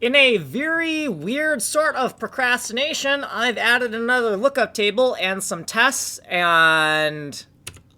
In a very weird sort of procrastination, I've added another lookup table and some tests and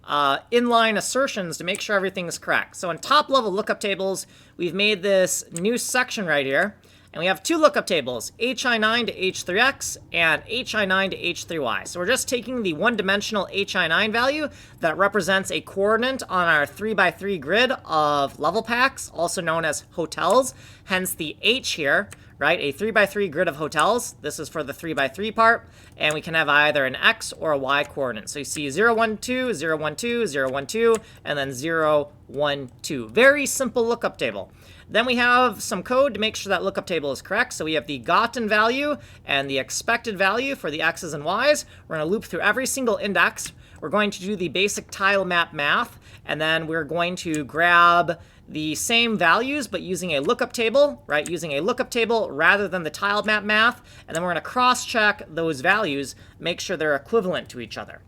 inline assertions to make sure everything is correct. So in top level lookup tables, we've made this new section right here. And we have two lookup tables, Hi9 to H3X and Hi9 to H3Y. So we're just taking the one-dimensional Hi9 value that represents a coordinate on our 3x3 grid of level packs, also known as hotels, hence the H here, right? A 3x3 grid of hotels. This is for the 3x3 part, and we can have either an X or a Y coordinate. So you see 0, 1, 2, 0, 1, 2, 0, 1, 2, and then 0, 1, 2. Very simple lookup table. Then we have some code to make sure that lookup table is correct. So we have the gotten value and the expected value for the X's and Y's. We're going to loop through every single index. We're going to do the basic tile map math, and then we're going to grab the same values, but using a lookup table, right? Using a lookup table rather than the tile map math. And then we're going to cross-check those values, make sure they're equivalent to each other.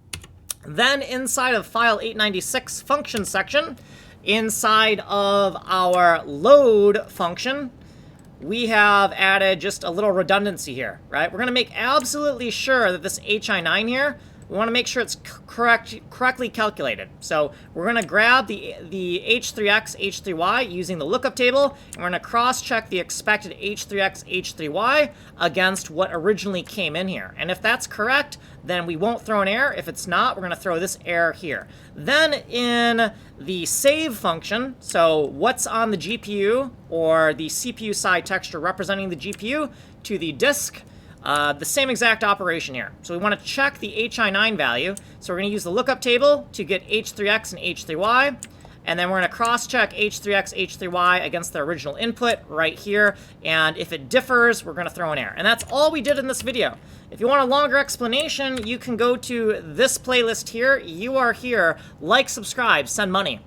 Then inside of FILE896 function section, inside of our load function, we have added just a little redundancy here, right? We're going to make absolutely sure that this Hi9 here, we want to make sure it's correctly calculated. So we're going to grab the H3X, H3Y using the lookup table, and we're going to cross-check the expected H3X, H3Y against what originally came in here. And if that's correct, then we won't throw an error. If it's not, we're going to throw this error here. Then in the save function, so what's on the GPU or the CPU side texture representing the GPU to the disk, the same exact operation here. So we want to check the Hi9 value. So we're going to use the lookup table to get H3X and H3Y. And then we're going to cross-check H3X, H3Y against the original input right here. And if it differs, we're going to throw an error. And that's all we did in this video. If you want a longer explanation, you can go to this playlist here. You are here. Like, subscribe, send money.